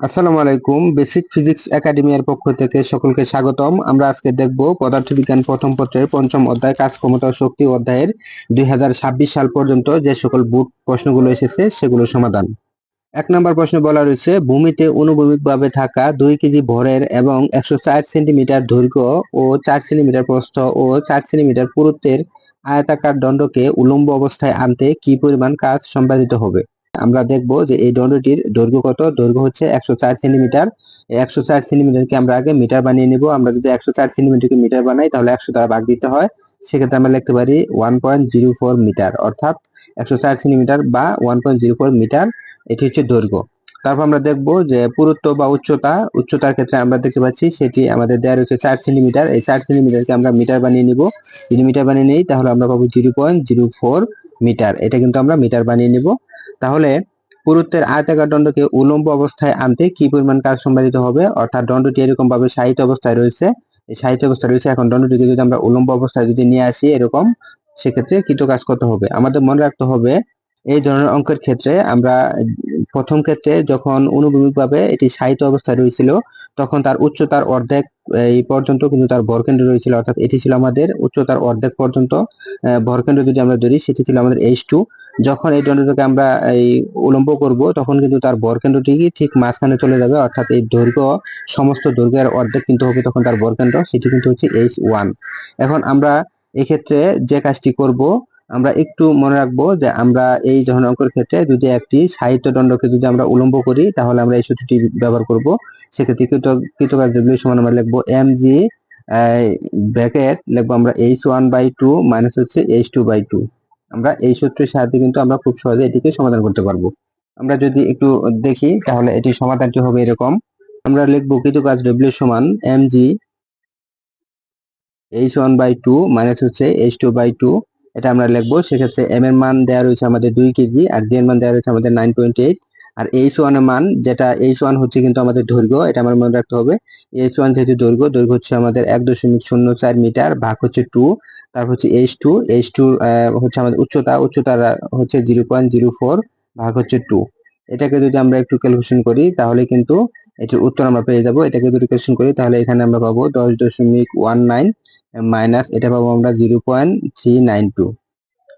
আসসালামু আলাইকুম। Basic physics একাডেমির পক্ষ থেকে সকলকে স্বাগতম। আমরা আজকে দেখব পদার্থবিজ্ঞান প্রথম পত্রের পঞ্চম অধ্যায় কাজ, ক্ষমতা ও শক্তি অধ্যায়ের 2026 সাল পর্যন্ত যে সকল বোর্ড প্রশ্নগুলো এসেছে সেগুলোর সমাধান। 1 নম্বর প্রশ্নে বলা রয়েছে, ভূমিতে অনুভূমিকভাবে থাকা 2 কেজি ভরের এবং 104 সেন্টিমিটার দৈর্ঘ্য ও 4 সেন্টিমিটার প্রস্থ ও 4 সেন্টিমিটার পুরুত্বের আয়তাকার দণ্ডকে উল্লম্ব অবস্থায় আনতে কি পরিমাণ কাজ সম্পাদিত হবে। আমরা দেখব যে এই দণ্ডটির দৈর্ঘ্য কত। দৈর্ঘ্য হচ্ছে 104 সেন্টিমিটার। 104 সেন্টিমিটারকে আমরা আগে মিটার বানিয়ে নিব। আমরা যদি 104 সেন্টিমিটারকে মিটার বানাই তাহলে 100 দ্বারা ভাগ দিতে হয়। সেক্ষেত্রে আমরা লিখতে পারি 1.04 মিটার, অর্থাৎ 104 সেন্টিমিটার বা 1.04 মিটার, এটি হচ্ছে দৈর্ঘ্য। তারপর আমরা দেখব যে পুরুত্ব বা উচ্চতার ক্ষেত্রে আমরা দেখতে পাচ্ছি সেটি আমাদের দেওয়া রয়েছে 4 সেন্টিমিটার। এই 4 সেন্টিমিটারকে আমরা মিটার বানিয়ে নিব। যদি মিটার বানিয়ে নিই তাহলে আমরা পাবো 0.04 মিটার। এটা কিন্তু আমরা মিটার বানিয়ে নিব। তাহলে পুরুত্বের আয়তাকার দণ্ডকে উল্লম্ব অবস্থায় আনতে কি পরিমাণ কাজ সম্পাদিত হবে, অর্থাৎ দণ্ডটি এরকম ভাবে সাহিত্য অবস্থায় রয়েছে। এই সাহিত্য অবস্থায় রয়েছে, এখন দণ্ডটিকে যদি আমরা উল্লম্ব অবস্থায় যদি নিয়ে আসি এরকম, সেক্ষেত্রে কৃত কাজ কত হবে। আমাদের মনে রাখতে হবে এই ধরনের অঙ্কের ক্ষেত্রে আমরা প্রথম ক্ষেত্রে যখন অনুভূমিকভাবে এটি সাহিত্য অবস্থায় রয়েছিল তখন তার উচ্চতার অর্ধেক এই পর্যন্ত কিন্তু তার ভরকেন্দ্র রয়েছিল, অর্থাৎ এটি ছিল আমাদের উচ্চতার অর্ধেক পর্যন্ত ভরকেন্দ্র যদি আমরা ধরি সেটি ছিল আমাদের H2। যখন এই দণ্ডটাকে আমরা এই উলম্ব করব তখন কিন্তু তার ভরকেন্দ্রটি ঠিক মাঝখানে চলে যাবে, অর্থাৎ এই দৈর্ঘ্য সমস্ত দৈর্ঘ্যের অর্ধেক কিন্তু হবে তখন তার ভরকেন্দ্র, সেটি কিন্তু হচ্ছে H1। এখন আমরা এক্ষেত্রে যে কাজটি করব, আমরা একটু মনে রাখবো যে আমরা এই ধরনের অঙ্কের ক্ষেত্রে যদি একটি সাহিত্য দণ্ডকে যদি আমরা উলম্ব করি তাহলে আমরা এই সূত্রটি ব্যবহার করব। সেক্ষেত্রে কৃতকাজ W সমান আমরা লিখবো mg ব্র্যাকেট লিখবো আমরা H1/2 মাইনাস হচ্ছে H2/2। আমরা এই সূত্রের সাহায্যে কিন্তু আমরা খুব সহজে এটিকে সমাধান করতে পারবো। আমরা যদি একটু দেখি তাহলে এটি সমাধানটি হবে এরকম। আমরা লিখবো কৃতকাজ W সমান mg H1/2 মাইনাস হচ্ছে H2/2। এটা আমরা লিখবো। সেক্ষেত্রে m এর মান দেওয়া রয়েছে আমাদের 2 কেজি আর d এর মান দেওয়া রয়েছে আমাদের 9.8। আর H1 এর মান, যেটা H1 হচ্ছে কিন্তু আমাদের দৈর্ঘ্য, এটা আমার মনে রাখতে হবে। H1 যেহেতু দৈর্ঘ্য হচ্ছে আমাদের 1.04 মিটার ভাগ হচ্ছে 2। তারপর হচ্ছে H2 হচ্ছে আমাদের উচ্চতা হচ্ছে 0.04 ভাগ হচ্ছে 2। এটাকে যদি আমরা একটু ক্যালকুলেশন করি তাহলে কিন্তু এটির উত্তর আমরা পেয়ে যাব। এটাকে যদি ক্যালকুলেশন করি তাহলে এখানে আমরা পাবো 10.19 মাইনাস এটা পাবো আমরা 0.392।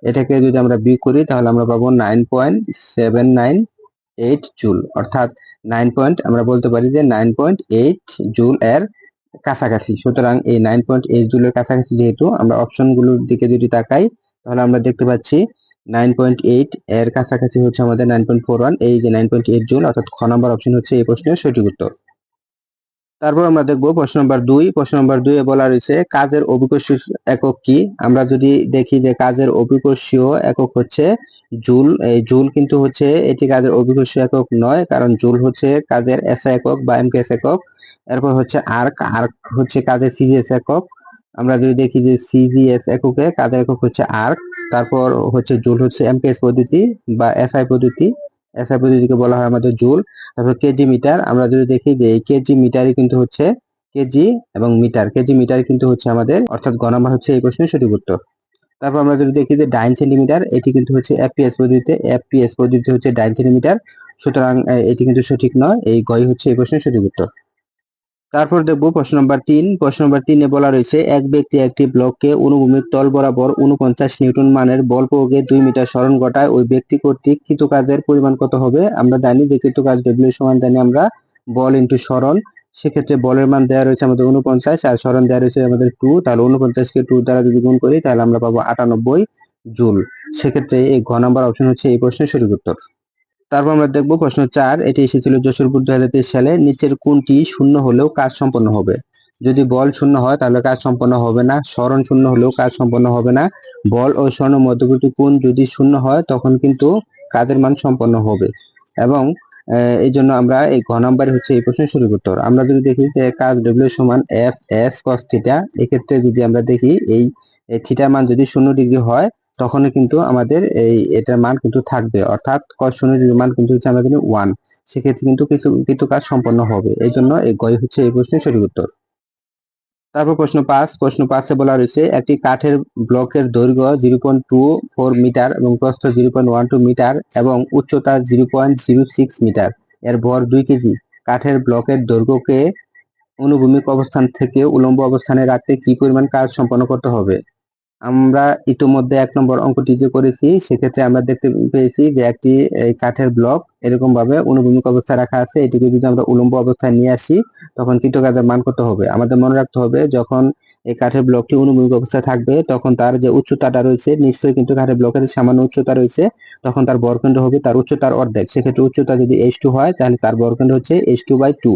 এটাকে যদি আমরা বিয়োগ করি তাহলে আমরা পাবো 9.798 জুল, অর্থাৎ 9 আমরা বলতে পারি যে 9.8 জুল এর কাছাকাছি। সুতরাং এই 9.8 জুলের কাছাকাছি যেহেতু, আমরা অপশনগুলোর দিকে যদি তাকাই তাহলে আমরা দেখতে পাচ্ছি 9.8 এর কাছাকাছি হচ্ছে আমাদের 9.41। এই যে 9.8 জুল, অর্থাৎ খ নম্বর অপশন হচ্ছে এই প্রশ্নের সঠিক উত্তর। তারপর আমরা দেখবো প্রশ্ন নম্বর 2। প্রশ্ন নম্বর 2 এ বলা রয়েছে কাজের অভিকর্ষীয় একক কি। আমরা যদি দেখি যে কাজের অভিকর্ষীয় একক হচ্ছে জুল। এই জুল কিন্তু হচ্ছে এটি কাজের অভিকর্ষীয় একক নয়, কারণ জুল হচ্ছে কাজের এসআই একক বা এমকেএস একক। এরপর হচ্ছে আর্ক হচ্ছে কাজের সিজিএস একক। আমরা যদি দেখি যে সিজিএস এককে কাজের একক হচ্ছে আর্ক। তারপর হচ্ছে জুল হচ্ছে এমকেএস পদ্ধতি বা এসআই পদ্ধতি। এসআই পদ্ধতিকে বলা হয় আমাদের জুল। তারপর কেজি মিটার। আমরা যদি দেখি যে এই কেজি মিটারই কিন্তু হচ্ছে কেজি এবং কেজি মিটার কিন্তু হচ্ছে আমাদের, অর্থাৎ গ নাম্বার হচ্ছে এই প্রশ্নের সঠিক উত্তর। তারপর আমরা যদি দেখি যে ডাইন সেন্টিমিটার, এটি কিন্তু হচ্ছে এফপিএস পদ্ধতিতে হচ্ছে ডাইন সেন্টিমিটার। সুতরাং এটি কিন্তু সঠিক নয়, এই গই হচ্ছে এই প্রশ্নের সঠিক উত্তর। তারপর দেখবো প্রশ্ন নম্বর 3। প্রশ্ন নম্বর 3 এ বলা রয়েছে এক ব্যক্তি একটি ব্লককে অনুভূমিক তল বরাবর 49 নিউটন মানের বল প্রয়োগে 2 মিটার সরণ ঘটায়, ওই ব্যক্তি কর্তৃক কৃত কাজের পরিমাণ কত হবে। আমরা জানি যে কৃত কাজ W সমান জানি আমরা বল ইনটু সরণ। সেক্ষেত্রে বলের মান দেওয়া রয়েছে আমাদের 49 আর সরণ দেওয়া রয়েছে আমাদের 2। তাহলে 49 কে 2 দ্বারা যদি গুণ করি তাহলে আমরা পাবো 98 জুল। সেক্ষেত্রে এই ঘ নাম্বার অপশন হচ্ছে এই প্রশ্নের সঠিক উত্তর। তারপর আমরা দেখবো প্রশ্ন 4। এটি এসেছিল যশোরপুর 2023 সালে। নিচের কোনটি শূন্য হলেও কাজ সম্পন্ন হবে। যদি বল শূন্য হয় তাহলে কাজ সম্পন্ন হবে না, সরণ শূন্য হলেও কাজ সম্পন্ন হবে না। বল ও সরণের মধ্যবর্তী কোণ যদি শূন্য হয় তখন কিন্তু কাজের মান সম্পন্ন হবে। এবং এই জন্য আমরা এই ঘ নাম্বার হচ্ছে এই প্রশ্নের সঠিক উত্তর। আমরা যদি দেখি যে কাজ W সমান এফ এস কস থিটা, এক্ষেত্রে যদি আমরা দেখি এই থিটা মান যদি 0 ডিগ্রি হয় তখন কিন্তু আমাদের এটার মান কিন্তু থাকবে, অর্থাৎ cos 0 ডিগ্রির মান কিন্তু হচ্ছে আমরা জানি 1। সেক্ষেত্রে কিন্তু কিছু কাজ সম্পন্ন হবে। এই জন্য এই গই হচ্ছে এই প্রশ্নের সঠিক উত্তর। তারপর প্রশ্ন 5। প্রশ্ন 5 এ বলা রয়েছে একটি কাঠের ব্লকের দৈর্ঘ্য 0.24 মিটার এবং প্রস্থ 0.12 মিটার এবং উচ্চতা 0.06 মিটার, এর ভর 2 কেজি। কাঠের ব্লকের দৈর্ঘ্যকে অনুভূমিক অবস্থান থেকে উল্লম্ব অবস্থানে রাখতে কি পরিমাণ কাজ সম্পন্ন করতে হবে? আমরা ইতিমধ্যে ১ নম্বর অঙ্কটি যে করেছি সেক্ষেত্রে আমরা দেখতে পেয়েছি যে একটি কাঠের ব্লক এরকম ভাবে অনুভূমিক অবস্থায় রাখা আছে। এটিকে যদি আমরা উল্লম্ব অবস্থায় নিয়ে আসি তখন কৃতকাজের মান কত হবে? আমাদের মনে রাখতে হবে যখন এই কাঠের ব্লকটি অনুভূমিক অবস্থায় থাকবে তখন তার যে উচ্চতাটা রয়েছে নিশ্চয়ই কিন্তু কাঠের ব্লকের সামান্য উচ্চতা রয়েছে, তখন তার ভরকেন্দ্র হবে তার উচ্চতার অর্ধেক। সেক্ষেত্রে উচ্চতা যদি h2 হয় তাহলে তার ভরকেন্দ্র হচ্ছে h2/2।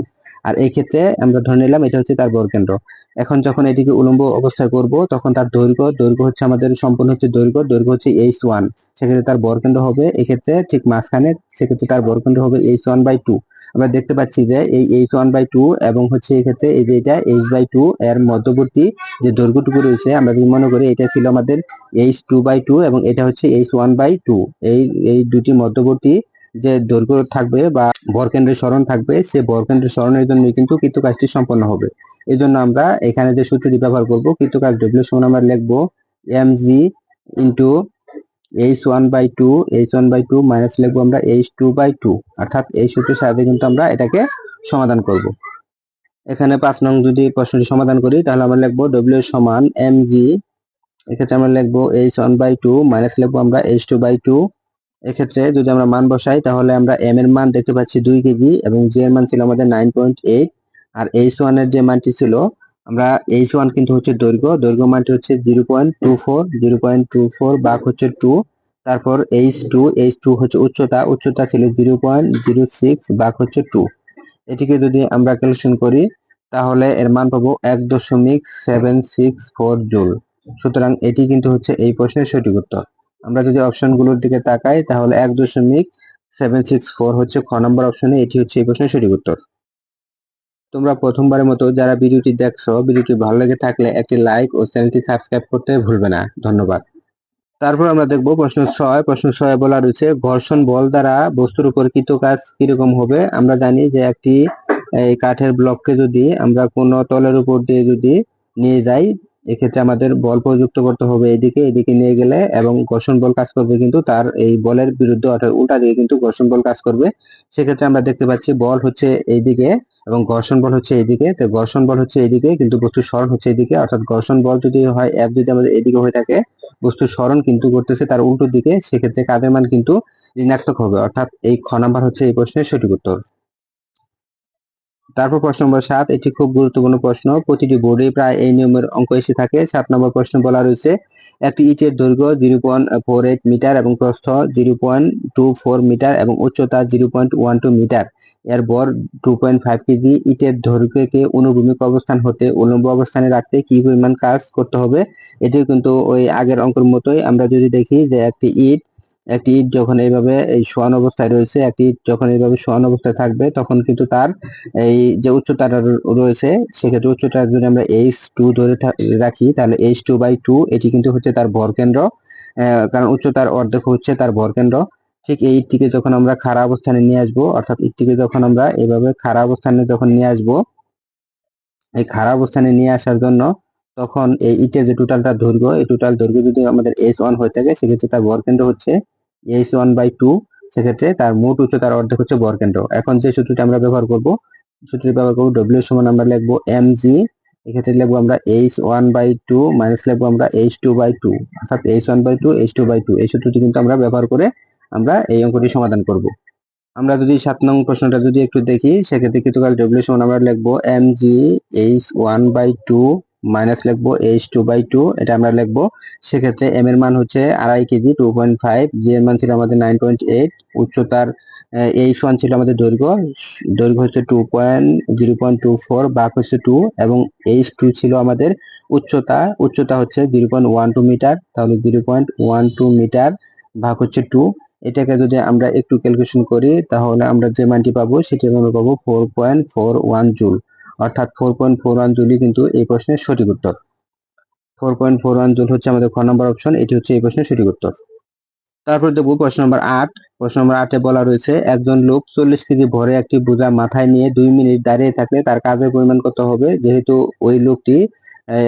আর এই ক্ষেত্রে আমরা ধরে নিলাম এটা হচ্ছে তার ভরকেন্দ্র। এখন যখন এটিকে উল্লম্ব অবস্থায় করব তখন তার দৈর্ঘ্য হচ্ছে আমাদের সম্পূর্ণ হচ্ছে দৈর্ঘ্য হচ্ছে h1। সেক্ষেত্রে তার ভরকেন্দ্র হবে এক্ষেত্রে ঠিক মাঝখানে, সেক্ষেত্রে তার ভরকেন্দ্র হবে h1/2। আমরা দেখতে পাচ্ছি যে এই h1/2 এবং হচ্ছে এক্ষেত্রে এই যে এটা h/2 এর মধ্যবর্তী যে দৈর্ঘ্যটুকু রয়েছে আমরা যদি মনে করি এটা ছিল আমাদের h2/2 এবং এটা হচ্ছে h1/2। এই দুটি মধ্যবর্তী যে দৈর্ঘ্য থাকবে বা ভরকেন্দ্রের সরণ থাকবে সে ভরকেন্দ্রের সরণের জন্য কিন্তু কৃত কাজটি সম্পন্ন হবে। এই জন্য আমরা এখানে যে সূত্রটি ব্যবহার করব কৃত কাজ W সমান আমরা লিখবো mg ইন্টু h1/2 মাইনাস লিখবো আমরা h2/2, অর্থাৎ এই সূত্রের সাহায্যে কিন্তু আমরা এটাকে সমাধান করব। এখানে 5 নং যদি প্রশ্নটি সমাধান করি তাহলে আমরা লিখবো W সমান mg, এক্ষেত্রে আমরা লিখবো h1/2 মাইনাস লিখবো আমরা h2/2। এক্ষেত্রে যদি আমরা মান বসাই তাহলে আমরা m এর মান দেখতে পাচ্ছি 2 কেজি এবং g এর মান ছিল আমাদের 9.8 আর h1 এর যে মানটি ছিল আমরা h1 কিন্তু হচ্ছে দৈর্ঘ্য মানটি হচ্ছে 0.24 ভাগ হচ্ছে 2, তারপর h2 হচ্ছে উচ্চতা ছিল 0.06 ভাগ হচ্ছে 2। এটিকে যদি আমরা ক্যালকুলেশন করি তাহলে এর মান পাবো 1.764 জুল। সুতরাং এটি কিন্তু হচ্ছে এই প্রশ্নের সঠিক উত্তর। আমরা যদি অপশনগুলোর দিকে তাকাই তাহলে 1.764 হচ্ছে খ নম্বর অপশনে, এটি হচ্ছে এই প্রশ্নের সঠিক উত্তর। তোমরা প্রথমবারের মতো যারা ভিডিওটি দেখছো, ভিডিওটি ভালো লেগে থাকলে একটি লাইক ও চ্যানেলটি সাবস্ক্রাইব করতে ভুলবে না। ধন্যবাদ। তারপর আমরা দেখব প্রশ্ন 6 বলা রয়েছে ঘর্ষণ বল দ্বারা বস্তুর উপর কৃত কাজ কিরকম হবে। আমরা জানি যে একটি এই কাঠের ব্লককে যদি আমরা কোনো তলের উপর দিয়ে যদি নিয়ে যাই এক্ষেত্রে আমাদের বল প্রযুক্ত করতে হবে এদিকে নিয়ে গেলে, এবং ঘর্ষণ বল কাজ করবে কিন্তু তার এই বলের বিরুদ্ধে অর্থাৎ উল্টা দিকে কিন্তু ঘর্ষণ বল কাজ করবে। সেক্ষেত্রে আমরা দেখতে পাচ্ছি বল হচ্ছে এইদিকে এবং ঘর্ষণ বল হচ্ছে এইদিকে। তো ঘর্ষণ বল হচ্ছে এইদিকে কিন্তু বস্তুর সরণ হচ্ছে এইদিকে, অর্থাৎ ঘর্ষণ বল যদি হয় F যদি আমাদের এইদিকে হয়ে থাকে বস্তুর সরণ কিন্তু করতেছে তার উল্টো দিকে, সেক্ষেত্রে কাজের মান কিন্তু ঋণাত্মক হবে, অর্থাৎ এই খ নাম্বার হচ্ছে এই প্রশ্নের সঠিক উত্তর। তারপর প্রশ্ন নম্বর 7, এটি খুব গুরুত্বপূর্ণ প্রশ্ন, প্রতিটি বোর্ডে প্রায় এই নিয়মের অঙ্ক এসে থাকে। 7 নম্বর প্রশ্ন বলা রয়েছে একটি ইটের দৈর্ঘ্য 0.48 মিটার এবং প্রস্থ 0.24 মিটার এবং উচ্চতা 0.12 মিটার, এর ভর 2.5 কেজি। ইটের দৈর্ঘ্যকে অনুভূমিক অবস্থান হতে উল্লম্ব অবস্থানে রাখতে কি পরিমাণ কাজ করতে হবে? এটিও কিন্তু ওই আগের অঙ্কের মতোই। আমরা যদি দেখি যে একটি ইট যখন এইভাবে এই শোয়ান অবস্থায় রয়েছে, একটি ইট যখন এইভাবে শোয়ান অবস্থায় থাকবে তখন কিন্তু তার এই যে উচ্চতাটা রয়েছে সেক্ষেত্রে উচ্চতা যদি আমরা h2 ধরে রাখি তাহলে h2/2 এটি কিন্তু হচ্ছে তার ভরকেন্দ্র, কারণ উচ্চতার অর্ধেক হচ্ছে তার ভরকেন্দ্র। ঠিক এই ইটটিকে যখন আমরা খাড়া অবস্থানে নিয়ে আসবো, অর্থাৎ ইটটিকে যখন আমরা এইভাবে খাড়া অবস্থানে যখন নিয়ে আসবো, এই খাড়া অবস্থানে নিয়ে আসার জন্য তখন এই ইটের যে টোটালটা দৈর্ঘ্য, এই টোটাল দৈর্ঘ্য যদি আমাদের h1 হয়ে থাকে সেক্ষেত্রে তার ভরকেন্দ্র হচ্ছে h1/2। সেক্ষেত্রে তার মোট উচ্চতার অর্ধেক হচ্ছে ভরকেন্দ্র। এখন যে সূত্রটি আমরা ব্যবহার করব W সমান আমরা লিখবো mg, এক্ষেত্রে লিখবো আমরা h1/2 মাইনাস লিখবো আমরা h2/2, অর্থাৎ h1/2 এই সূত্রটি কিন্তু আমরা ব্যবহার করে আমরা এই অঙ্কটি সমাধান করব। আমরা যদি 7 নং প্রশ্নটা যদি একটু দেখি সেক্ষেত্রে কৃতকাজ W সমান আমরা লিখবো mg h1/2 মাইনাস লিখবো h2/2, এটা আমরা লিখবো। সেক্ষেত্রে m এর মান হচ্ছে 2.5 কেজি 2.5, g এর মান ছিল আমাদের 9.8, উচ্চতার h1 ছিল আমাদের দৈর্ঘ্য হচ্ছে 0.24 ভাগ হচ্ছে 2 এবং h2 ছিল আমাদের উচ্চতা হচ্ছে 0.12 মিটার, তাহলে 0.12 মিটার ভাগ হচ্ছে 2। এটাকে যদি আমরা একটু ক্যালকুলেশন করি তাহলে আমরা যে মানটি পাবো সেটি আমরা পাবো 4.41 জুল, অর্থাৎ 4.41 জুলই কিন্তু এই প্রশ্নের সঠিক উত্তর। 4.41 জুল হচ্ছে আমাদের খ নম্বর অপশন, এটি হচ্ছে এই প্রশ্নের সঠিক উত্তর। তারপর দেখবো প্রশ্ন নম্বর 8। প্রশ্ন নম্বর 8 বলা রয়েছে একজন লোক 40 কেজি ভরে একটি বোঝা মাথায় নিয়ে 2 মিনিট দাঁড়িয়ে থাকলে তার কাজের পরিমাণ কত হবে? যেহেতু ওই লোকটি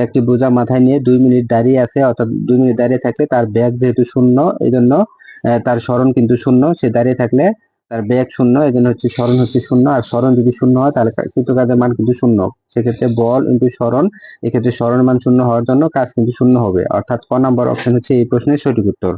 একটি বোঝা মাথায় নিয়ে 2 মিনিট দাঁড়িয়ে আছে, অর্থাৎ 2 মিনিট দাঁড়িয়ে থাকলে তার ব্যাগ যেহেতু শূন্য এই জন্য তার সরণ কিন্তু শূন্য, সে দাঁড়িয়ে থাকলে তার বেগ শূন্য, এই জন্য হচ্ছে সরণ হচ্ছে শূন্য, আর সরণ যদি শূন্য হয় তাহলে কৃত কাজের মান কিন্তু শূন্য। সেক্ষেত্রে বল ইন্টু সরণ, এক্ষেত্রে সরণের মান শূন্য হওয়ার জন্য কাজ কিন্তু শূন্য হবে, অর্থাৎ ক নাম্বার অপশন হচ্ছে এই প্রশ্নের সঠিক উত্তর।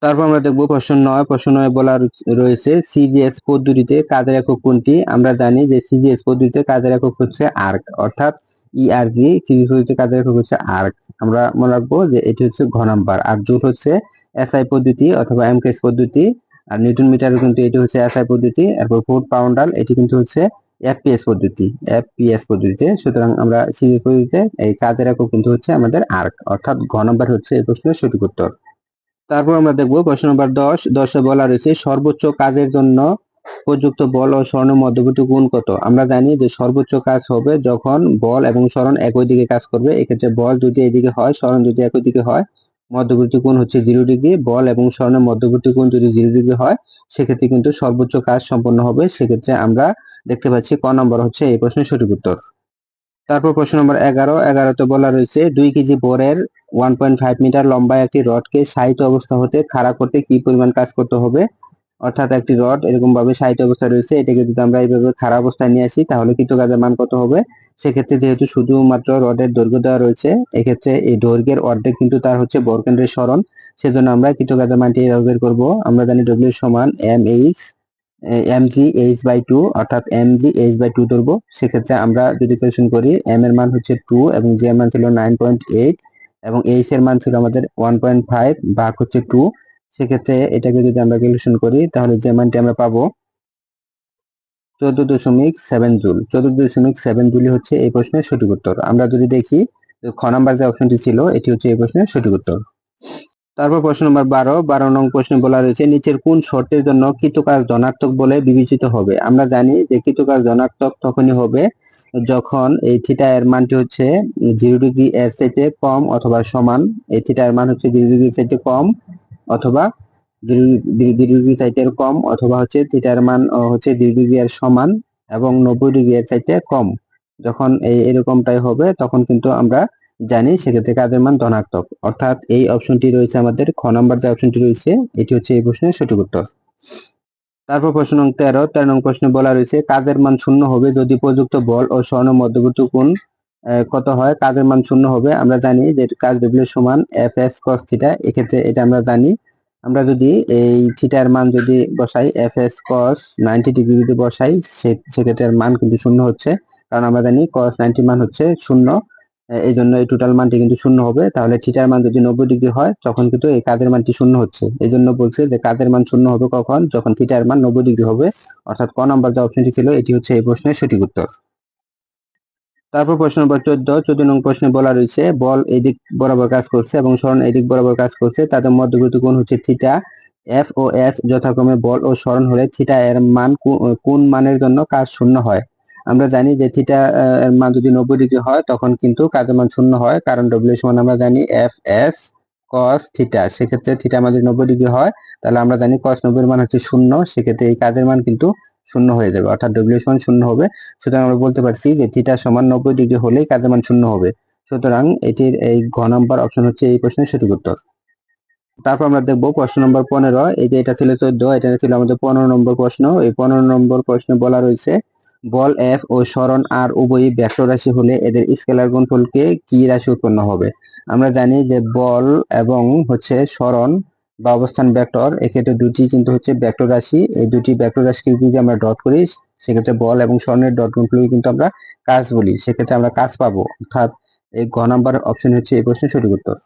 তারপর আমরা দেখবো প্রশ্ন 9। প্রশ্ন 9 বলা রয়েছে সিজিএস পদ্ধতিতে কাজের একক কোনটি? আমরা জানি যে সিজিএস পদ্ধতিতে কাজের একক হচ্ছে আর্ক, অর্থাৎ ইআরজি। সিজিএস পদ্ধতিতে কাজের একক হচ্ছে আর্ক। আমরা মনে রাখবো যে এটি হচ্ছে ঘ নাম্বার। আর জুল হচ্ছে এসআই পদ্ধতি অথবা এমকেএস পদ্ধতি। আর নিউটন মিটার কিন্তু এটি হচ্ছে এসআই পদ্ধতি। এরপর ফুট পাউন্ডাল এটি কিন্তু হচ্ছে এফপিএস পদ্ধতি, এফপিএস পদ্ধতিতে। সুতরাং আমরা সিজিএস পদ্ধতিতে এই কাজের একক কিন্তু হচ্ছে আমাদের আর্ক, অর্থাৎ ঘ নাম্বার হচ্ছে এই প্রশ্নের সঠিক উত্তর। তারপর আমরা দেখবো প্রশ্ন নম্বর 10। 10-এ বলা রয়েছে সর্বোচ্চ কাজের জন্য প্রযুক্ত বল ও সরণের মধ্যবর্তী কোণ কত? আমরা জানি যে সর্বোচ্চ কাজ হবে যখন বল এবং সরণ একই দিকে কাজ করবে। এক্ষেত্রে বল যদি এদিকে হয়, সরণ যদি একই দিকে হয়, মধ্যবর্তী কোণ হচ্ছে 0 ডিগ্রি। বল এবং সরণের মধ্যবর্তী কোণ যদি 0 ডিগ্রি হয়, সেক্ষেত্রে কিন্তু সর্বোচ্চ কাজ সম্পন্ন হবে। সেক্ষেত্রে আমরা দেখতে পাচ্ছি ক নম্বর হচ্ছে এই প্রশ্নের সঠিক উত্তর। তারপর প্রশ্ন নম্বর 11। 11তে বলা রয়েছে 2 কেজি বরের 1.5 মিটার লম্বা একটি রডকে শায়িত অবস্থা হতে খাড়া করতে কি পরিমাণ কাজ করতে হবে? অর্থাৎ একটি রড এরকম ভাবে শায়িত অবস্থায় রয়েছে, এটাকে যদি আমরা এইভাবে খাড়া অবস্থায় নিয়ে আসি তাহলে কৃত কাজের মান কত হবে? সেক্ষেত্রে যেহেতু শুধুমাত্র রডের দৈর্ঘ্য দেওয়া রয়েছে, এক্ষেত্রে এই দৈর্ঘ্যের অর্ধেক কিন্তু তার হচ্ছে বর্গকেন্দ্রের সরণ। সেজন্য আমরা কৃত কাজের মানটি এভাবে বের করবো। আমরা জানি ডব্লিউ সমান mg/h/2, অর্থাৎ mg/h/2 ধরবো। সেক্ষেত্রে আমরা যদি ক্যালকুলেশন করি, m এর মান হচ্ছে 2 এবং g এর মান ছিল 9.8 এবং h এর মান ছিল আমাদের 1.5 ভাগ হচ্ছে 2। সেক্ষেত্রে এটাকে যদি আমরা ক্যালকুলেশন করি তাহলে যে মানটি আমরা পাবো 14.7 জুল। 14.7 জুলই হচ্ছে এই প্রশ্নের সঠিক উত্তর। আমরা যদি দেখি খ নাম্বার যে অপশনটি ছিল এটি হচ্ছে এই প্রশ্নের সঠিক উত্তর। তারপর প্রশ্ন নম্বর 12 নং প্রশ্নে বলা রয়েছে নিচের কোন শর্তের জন্য কৃতকাজ ধনাত্মক বলে বিবেচিত হবে? আমরা জানি যে কৃতকাজ ধনাত্মক তখনই হবে যখন এই থিটা এর মানটি হচ্ছে 0 ডিগ্রি এর চাইতে কম অথবা সমান। এই থিটা এর মান হচ্ছে 0 ডিগ্রি চাইতে কম অথবা 0 ডিগ্রি চাইতে কম, অথবা হচ্ছে থিটা এর মান হচ্ছে 0 ডিগ্রি এর সমান এবং 90 ডিগ্রি এর চাইতে কম। যখন এরকমটাই হবে তখন কিন্তু আমরা জানি সেক্ষেত্রে কাজের মান ধনাত্মক, অর্থাৎ এই অপশনটি রয়েছে আমাদের খ নাম্বার যে অপশনটি রয়েছে এটি হচ্ছে এই প্রশ্নের সঠিক উত্তর। তারপর প্রশ্ন নং 13 নং প্রশ্নে বলা রয়েছে কাজের মান শূন্য হবে যদি প্রযুক্ত বল ও সরণের মধ্যবর্তী কোণ কত হয়? কাজের মান শূন্য হবে। আমরা জানি যে কাজ ডব্লিউ সমান fs cos থিটা। এক্ষেত্রে এটা আমরা জানি। আমরা যদি এই থিটার মান যদি বসাই fs cos 90 ডিগ্রি যদি বসাই, সেক্ষেত্রে মান কিন্তু শূন্য হচ্ছে, কারণ আমরা জানি cos 90 মান হচ্ছে শূন্য। এই জন্য এই টোটাল মানটি কিন্তু শূন্য হবে। তাহলে থিটার মান যদি 90 ডিগ্রি হয় তখন কিন্তু এই কাজের মানটি শূন্য হচ্ছে। এই জন্য বলছে যে কাজের মান শূন্য হবে কখন? যখন থিটার মান 90 ডিগ্রি হবে, অর্থাৎ ক নাম্বার যে অপশনটি ছিল এটি হচ্ছে এই প্রশ্নের সঠিক উত্তর। তারপর প্রশ্ন নম্বর 14 নং প্রশ্নে বলা রয়েছে বল এদিক বরাবর কাজ করছে এবং সরণ এদিক বরাবর কাজ করছে, তাদের মধ্যবর্তী কোণ হচ্ছে থিটা। এফ ও এস যথাক্রমে বল ও সরণ হলে থিটা এর মান কোন মানের জন্য কাজ শূন্য হয়? আমরা জানি যে থিটা এর মান যদি 90 ডিগ্রি হয় তখন কিন্তু কাজের মান শূন্য হয়, কারণ ডব্লিউ সমান আমরা জানি এফ এস কস থিটা। সেক্ষেত্রে থিটা মান যদি 90 ডিগ্রি হয় তাহলে আমরা জানি কস 90 এর মান হচ্ছে শূন্য। সেক্ষেত্রে এই কাজের মান কিন্তু শূন্য হয়ে যাবে, অর্থাৎ ডব্লিউ সমান শূন্য হবে। সুতরাং আমরা বলতে পারছি যে থিটা সমান 90 ডিগ্রি হলেই কাজের মান শূন্য হবে। সুতরাং এটির এই ঘ নাম্বার অপশন হচ্ছে এই প্রশ্নের সঠিক উত্তর। তারপর আমরা দেখবো প্রশ্ন নম্বর 15। এই যে এটা ছিল 14, এটা ছিল আমাদের 15 নম্বর প্রশ্ন। এই 15 নম্বর প্রশ্নে বলা রয়েছে বল এফ ও সরণ আর উভয়ই ভেক্টর রাশি হলে এদের স্কেলার গুণফলকে কি রাশি উৎপন্ন হবে? আমরা জানি যে বল এবং হচ্ছে সরণ বা অবস্থান ভেক্টর, এক্ষেত্রে দুটি কিন্তু হচ্ছে ভেক্টর রাশি। এই দুটি ভেক্টর রাশিকে যদি আমরা ডট করি সেক্ষেত্রে বল এবং সরণের ডট গুণফলকে কিন্তু আমরা কাজ বলি। সেক্ষেত্রে আমরা কাজ পাবো, অর্থাৎ এই ঘ নাম্বার অপশন হচ্ছে এই প্রশ্নের সঠিক উত্তর।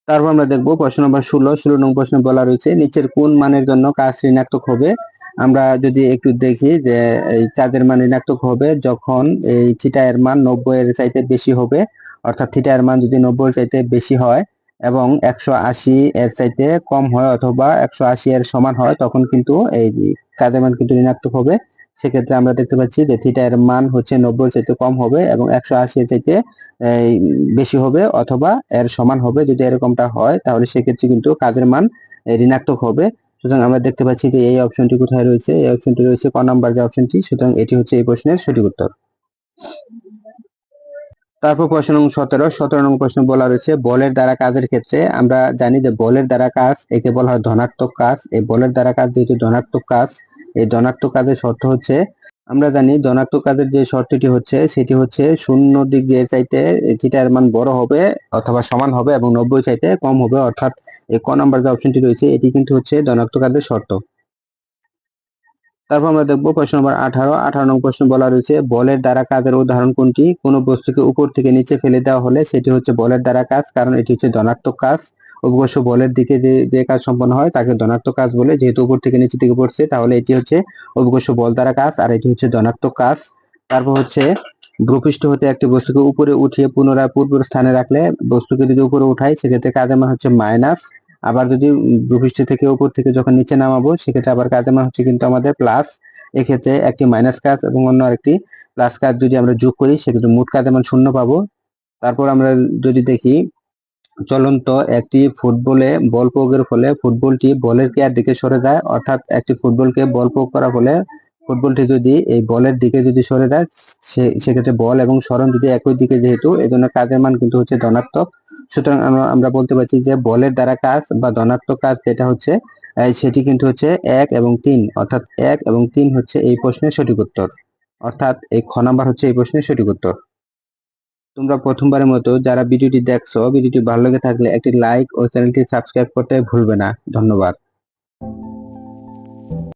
তারপর আমরা দেখবো প্রশ্ন নম্বর 16 নং প্রশ্নে বলা রয়েছে নিচের কোন মানের জন্য কাজ ঋণাত্মক হবে? আমরা যদি একটু দেখি যে এই কাজের মান ঋণাত্মক হবে যখন এই থিটা এর মান 90 এর চাইতে বেশি হবে, অর্থাৎ থিটা এর মান যদি 90 এর চাইতে বেশি হয় এবং 180 এর চাইতে কম হয় অথবা 180 এর সমান হয় তখন কিন্তু এই কাজের মান কিন্তু ঋণাত্মক হবে। সেক্ষেত্রে আমরা দেখতে পাচ্ছি যে থিটা এর মান হচ্ছে 90 এর চাইতে কম হবে এবং 180 এর চাইতে বেশি হবে অথবা এর সমান হবে। যদি এরকমটা হয় তাহলে সেক্ষেত্রে কিন্তু কাজের মান ঋণাত্মক হবে। সুতরাং আমরা দেখতে পাচ্ছি যে এই অপশনটি কোথায় রয়েছে? এই অপশনটি রয়েছে ক নাম্বার যে অপশনটি। সুতরাং এটি হচ্ছে এই প্রশ্নের সঠিক উত্তর। তারপর প্রশ্ন নং 17 নং প্রশ্ন বলা রয়েছে বলের দ্বারা কাজের ক্ষেত্রে আমরা জানি যে বলের দ্বারা কাজ একে বলা হয় ধনাত্মক কাজ। এই বলের দ্বারা কাজ যেহেতু ধনাত্মক কাজ, এই ধনাত্মক কাজের শর্ত হচ্ছে আমরা জানি ধনাত্মক কাজের যে শর্তটি হচ্ছে সেটি হচ্ছে শূন্য দিক যে চাইতে থিটার মান বড় হবে অথবা সমান হবে এবং 90 চাইতে কম হবে, অর্থাৎ এই ক নাম্বার যে অপশনটি রয়েছে এটি কিন্তু হচ্ছে ধনাত্মক কাজের শর্ত। তারপর আমরা দেখবো প্রশ্ন নম্বর 18 নং প্রশ্ন বলা রয়েছে বলের দ্বারা কাজের উদাহরণ কোনটি? কোনো বস্তুকে উপর থেকে নিচে ফেলে দেওয়া হলে সেটি হচ্ছে বলের দ্বারা কাজ, কারণ এটি হচ্ছে ধনাত্মক কাজ। অবশ্য বলের দিকে যে যে কাজ সম্পন্ন হয় তাকে ধনাত্মক কাজ বলে, যেহেতু উপর থেকে নিচে দিকে পড়ছে তাহলে এটি হচ্ছে অবশ্য বল দ্বারা কাজ আর এটি হচ্ছে ধনাত্মক কাজ। তারপর হচ্ছে ভূপৃষ্ঠ হতে একটি বস্তুকে উপরে উঠিয়ে পুনরায় পূর্ব স্থানে রাখলে বস্তুকে যদি উপরে উঠাই সেক্ষেত্রে কাজের মান হচ্ছে মাইনাস, আবার যদি ভূপৃষ্ঠ থেকে উপর থেকে যখন নিচে নামাবো সেক্ষেত্রে আবার কাজের মান হচ্ছে কিন্তু আমাদের প্লাস। এক্ষেত্রে একটি মাইনাস কাজ এবং অন্য আরেকটি প্লাস কাজ যদি আমরা যোগ করি সেক্ষেত্রে মোট কাজের মান 0 পাবো। তারপর আমরা যদি দেখি চলন্ত একটি ফুটবলে বল প্রয়োগের ফলে ফুটবলটি বলের কেয়ার দিকে সরে যায়, অর্থাৎ একটি ফুটবলকে বল প্রয়োগ করার ফলে ফুটবলটি যদি এই বলের দিকে যদি সরে যায় সেক্ষেত্রে বল এবং সরণ যদি একই দিকে, যেহেতু এই জন্য কাজের মান কিন্তু হচ্ছে ধনাত্মক। সুতরাং আমরা বলতে পারছি যে বলের দ্বারা কাজ বা ধনাত্মক কাজ যেটা হচ্ছে সেটি কিন্তু হচ্ছে 1 এবং 3, অর্থাৎ 1 এবং 3 হচ্ছে এই প্রশ্নের সঠিক উত্তর, অর্থাৎ এই খ নাম্বার হচ্ছে এই প্রশ্নের সঠিক উত্তর। তোমরা প্রথমবারের মতো যারা ভিডিওটি দেখছো, ভিডিওটি ভালো লেগে থাকলে একটি লাইক ও চ্যানেলটি সাবস্ক্রাইব করতে ভুলবে না। ধন্যবাদ।